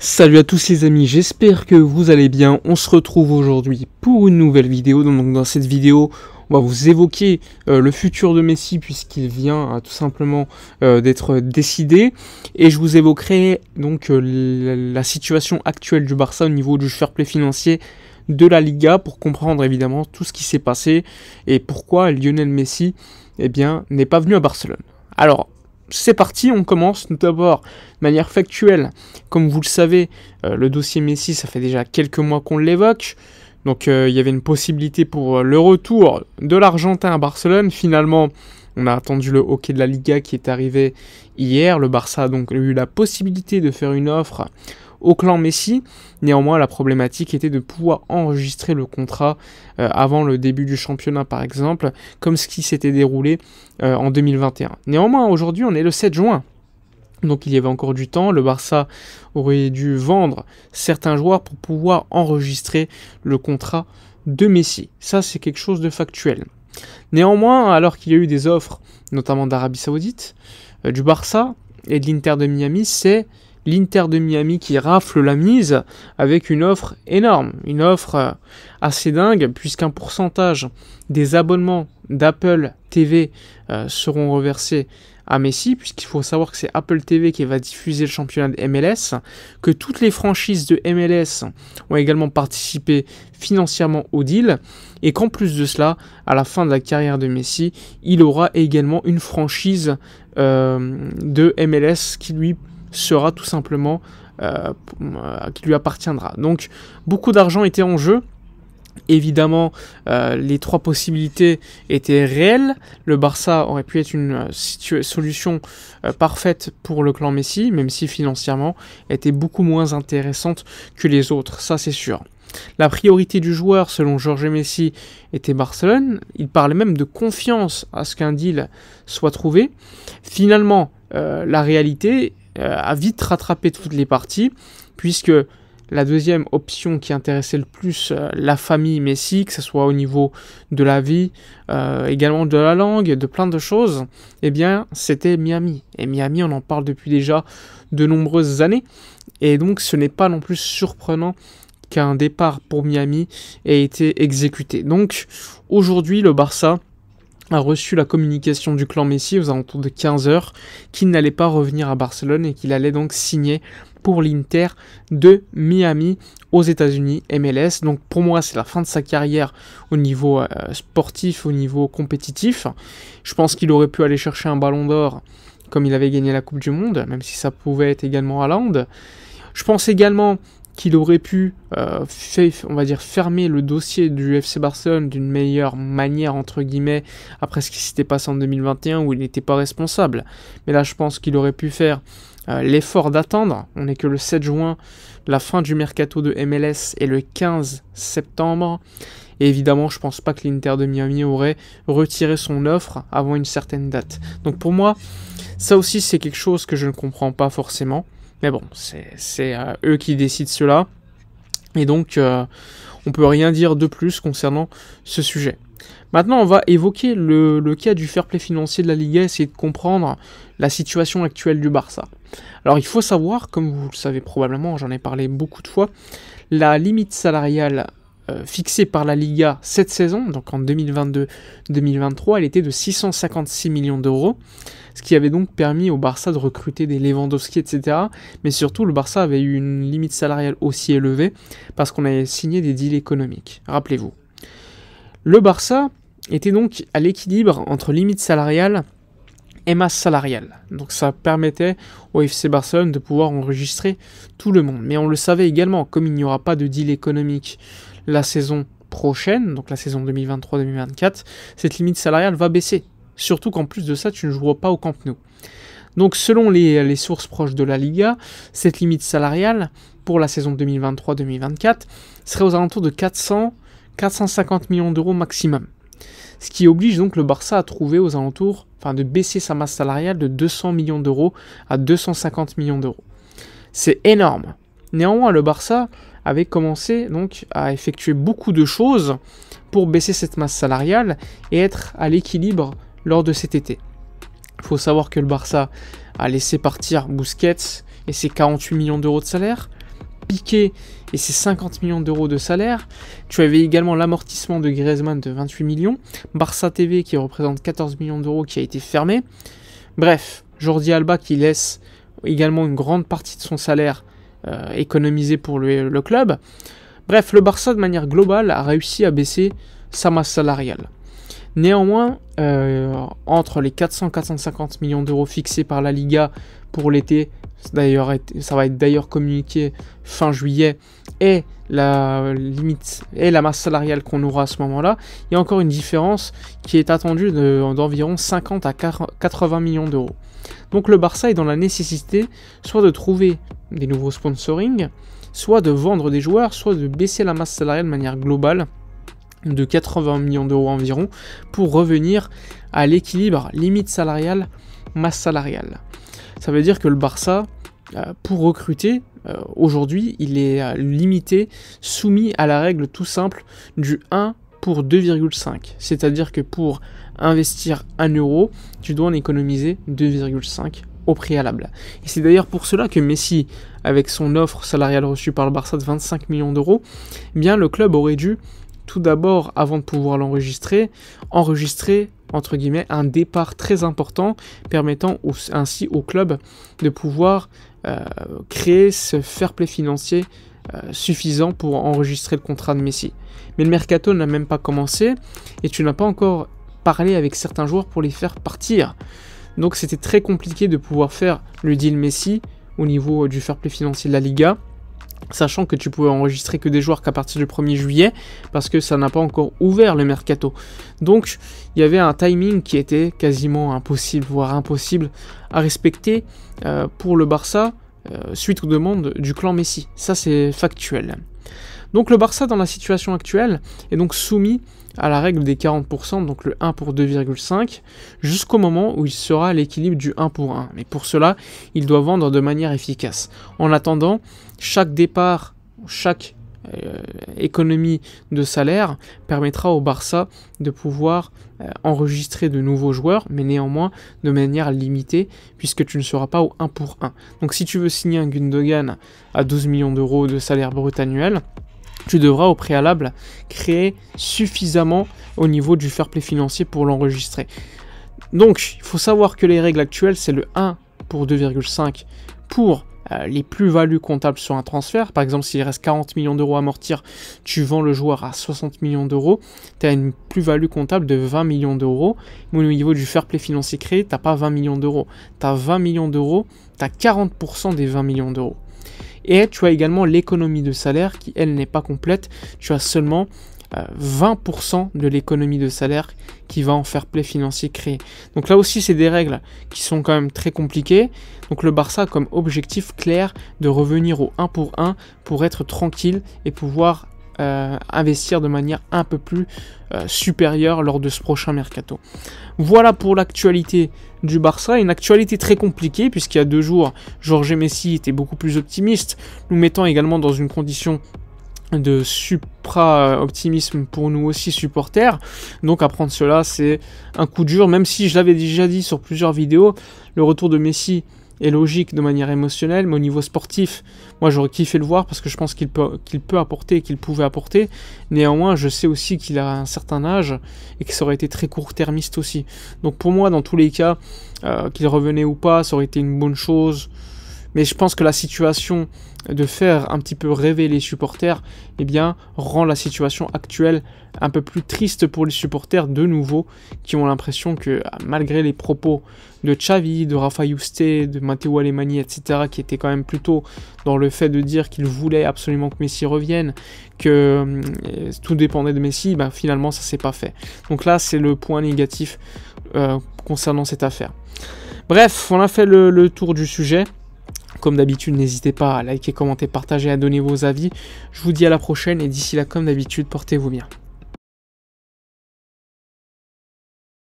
Salut à tous les amis, j'espère que vous allez bien. On se retrouve aujourd'hui pour une nouvelle vidéo. Donc dans cette vidéo, on va vous évoquer le futur de Messi puisqu'il vient tout simplement d'être décidé. Et je vous évoquerai donc la situation actuelle du Barça au niveau du fair play financier de la Liga pour comprendre évidemment tout ce qui s'est passé et pourquoi Lionel Messi n'est pas venu à Barcelone. Alors, c'est parti, on commence tout d'abord de manière factuelle. Comme vous le savez, le dossier Messi, ça fait déjà quelques mois qu'on l'évoque. Donc il y avait une possibilité pour le retour de l'Argentin à Barcelone. Finalement, on a attendu le hockey de la Liga qui est arrivé hier. Le Barça a donc eu la possibilité de faire une offre au clan Messi. Néanmoins, la problématique était de pouvoir enregistrer le contrat avant le début du championnat, par exemple, comme ce qui s'était déroulé en 2021. Néanmoins, aujourd'hui, on est le 7 juin. Donc il y avait encore du temps, le Barça aurait dû vendre certains joueurs pour pouvoir enregistrer le contrat de Messi. Ça, c'est quelque chose de factuel. Néanmoins, alors qu'il y a eu des offres, notamment d'Arabie Saoudite, du Barça et de l'Inter de Miami, c'est l'Inter de Miami qui rafle la mise avec une offre énorme, une offre assez dingue, puisqu'un pourcentage des abonnements d'Apple TV seront reversés à Messi, puisqu'il faut savoir que c'est Apple TV qui va diffuser le championnat de MLS, que toutes les franchises de MLS ont également participé financièrement au deal, et qu'en plus de cela, à la fin de la carrière de Messi, il aura également une franchise de MLS qui lui sera tout simplement qui lui appartiendra. Donc beaucoup d'argent était en jeu. Évidemment, les trois possibilités étaient réelles. Le Barça aurait pu être une solution parfaite pour le clan Messi, même si financièrement était beaucoup moins intéressante que les autres, ça c'est sûr. La priorité du joueur, selon Jorge Messi, était Barcelone. Il parlait même de confiance à ce qu'un deal soit trouvé. Finalement, la réalité a vite rattrapé toutes les parties, puisque la deuxième option qui intéressait le plus la famille Messi, que ce soit au niveau de la vie, également de la langue, de plein de choses, c'était Miami. Et Miami, on en parle depuis déjà de nombreuses années, et donc ce n'est pas non plus surprenant qu'un départ pour Miami ait été exécuté. Donc aujourd'hui, le Barça a reçu la communication du clan Messi aux alentours de 15h qu'il n'allait pas revenir à Barcelone et qu'il allait donc signer pour l'Inter de Miami aux États-Unis, MLS. Donc pour moi, c'est la fin de sa carrière au niveau sportif, au niveau compétitif. Je pense qu'il aurait pu aller chercher un ballon d'or comme il avait gagné la Coupe du Monde, même si ça pouvait être également Haaland. Je pense également qu'il aurait pu, fermer le dossier du FC Barcelone d'une meilleure manière, entre guillemets, après ce qui s'était passé en 2021 où il n'était pas responsable. Mais là, je pense qu'il aurait pu faire l'effort d'attendre. On n'est que le 7 juin, la fin du mercato de MLS est le 15 septembre. Et évidemment, je pense pas que l'Inter de Miami aurait retiré son offre avant une certaine date. Donc pour moi, ça aussi, c'est quelque chose que je ne comprends pas forcément. Mais bon, c'est eux qui décident cela. Et donc, on peut rien dire de plus concernant ce sujet. Maintenant, on va évoquer le cas du fair play financier de la Liga, essayer de comprendre la situation actuelle du Barça. Alors, il faut savoir, comme vous le savez probablement, j'en ai parlé beaucoup de fois, la limite salariale fixée par la Liga cette saison, donc en 2022-2023, elle était de 656 millions d'euros, ce qui avait donc permis au Barça de recruter des Lewandowski, etc. Mais surtout, le Barça avait eu une limite salariale aussi élevée parce qu'on avait signé des deals économiques. Rappelez-vous. Le Barça était donc à l'équilibre entre limite salariale et masse salariale. Donc ça permettait au FC Barcelone de pouvoir enregistrer tout le monde. Mais on le savait également, comme il n'y aura pas de deal économique la saison prochaine, donc la saison 2023-2024, cette limite salariale va baisser. Surtout qu'en plus de ça, tu ne joueras pas au Camp Nou. Donc selon les sources proches de la Liga, cette limite salariale pour la saison 2023-2024 serait aux alentours de 450 millions d'euros maximum. Ce qui oblige donc le Barça à trouver aux alentours, de baisser sa masse salariale de 200 millions d'euros à 250 millions d'euros. C'est énorme. Néanmoins, le Barça avait commencé donc à effectuer beaucoup de choses pour baisser cette masse salariale et être à l'équilibre lors de cet été. Il faut savoir que le Barça a laissé partir Busquets et ses 48 millions d'euros de salaire, Piqué et ses 50 millions d'euros de salaire. Tu avais également l'amortissement de Griezmann de 28 millions. Barça TV qui représente 14 millions d'euros qui a été fermé. Bref, Jordi Alba qui laisse également une grande partie de son salaire économisé pour le club. Bref, le Barça de manière globale a réussi à baisser sa masse salariale. Néanmoins, entre les 400-450 millions d'euros fixés par la Liga pour l'été, ça va être d'ailleurs communiqué fin juillet, et la limite et la masse salariale qu'on aura à ce moment-là, il y a encore une différence qui est attendue d'environ 50 à 80 millions d'euros. Donc le Barça est dans la nécessité soit de trouver des nouveaux sponsoring, soit de vendre des joueurs, soit de baisser la masse salariale de manière globale de 80 millions d'euros environ pour revenir à l'équilibre limite salariale, masse salariale. Ça veut dire que le Barça, pour recruter, aujourd'hui, il est limité, soumis à la règle tout simple du 1 pour 2,5. C'est-à-dire que pour investir 1 euro, tu dois en économiser 2,5 au préalable. Et c'est d'ailleurs pour cela que Messi, avec son offre salariale reçue par le Barça de 25 millions d'euros, eh bien le club aurait dû tout d'abord, avant de pouvoir l'enregistrer, entre guillemets, un départ très important, permettant ainsi au club de pouvoir créer ce fair play financier suffisant pour enregistrer le contrat de Messi. Mais le mercato n'a même pas commencé, et tu n'as pas encore parlé avec certains joueurs pour les faire partir. Donc c'était très compliqué de pouvoir faire le deal Messi au niveau du fair play financier de la Liga, sachant que tu pouvais enregistrer que des joueurs qu'à partir du 1er juillet, parce que ça n'a pas encore ouvert le mercato. Donc il y avait un timing qui était quasiment impossible, voire impossible à respecter pour le Barça, suite aux demandes du clan Messi. Ça c'est factuel. Donc le Barça dans la situation actuelle est donc soumis à la règle des 40%, donc le 1 pour 2,5, jusqu'au moment où il sera à l'équilibre du 1 pour 1. Mais pour cela, il doit vendre de manière efficace. En attendant, chaque départ, chaque économie de salaire permettra au Barça de pouvoir enregistrer de nouveaux joueurs, mais néanmoins de manière limitée, puisque tu ne seras pas au 1 pour 1. Donc si tu veux signer un Gundogan à 12 millions d'euros de salaire brut annuel, tu devras au préalable créer suffisamment au niveau du fair play financier pour l'enregistrer. Donc, il faut savoir que les règles actuelles, c'est le 1 pour 2,5 pour les plus-values comptables sur un transfert. Par exemple, s'il reste 40 millions d'euros à amortir, tu vends le joueur à 60 millions d'euros, tu as une plus-value comptable de 20 millions d'euros. Mais au niveau du fair play financier créé, tu n'as pas 20 millions d'euros. Tu as 20 millions d'euros, tu as 40% des 20 millions d'euros. Et tu as également l'économie de salaire qui, elle, n'est pas complète. Tu as seulement 20% de l'économie de salaire qui va en fair play financier créé. Donc là aussi, c'est des règles qui sont quand même très compliquées. Donc le Barça a comme objectif clair de revenir au 1 pour être tranquille et pouvoir investir de manière un peu plus supérieure lors de ce prochain mercato. Voilà pour l'actualité du Barça, une actualité très compliquée puisqu'il y a 2 jours, Jorge Messi était beaucoup plus optimiste, nous mettant également dans une condition de supra-optimisme pour nous aussi supporters. Donc apprendre cela, c'est un coup dur, même si je l'avais déjà dit sur plusieurs vidéos, le retour de Messi est logique de manière émotionnelle, mais au niveau sportif, moi j'aurais kiffé le voir parce que je pense qu'il peut apporter et qu'il pouvait apporter. Néanmoins, je sais aussi qu'il a un certain âge et que ça aurait été très court-termiste aussi. Donc pour moi, dans tous les cas, qu'il revenait ou pas, ça aurait été une bonne chose. Mais je pense que la situation de faire un petit peu rêver les supporters, eh bien, rend la situation actuelle un peu plus triste pour les supporters de nouveau, qui ont l'impression que malgré les propos de Xavi, de Rafa Yuste, de Matteo Alemany, etc., qui étaient quand même plutôt dans le fait de dire qu'ils voulaient absolument que Messi revienne, que tout dépendait de Messi, ben, finalement ça s'est pas fait. Donc là c'est le point négatif concernant cette affaire. Bref, on a fait le tour du sujet. Comme d'habitude, n'hésitez pas à liker, commenter, partager, à donner vos avis. Je vous dis à la prochaine et d'ici là, comme d'habitude, portez-vous bien.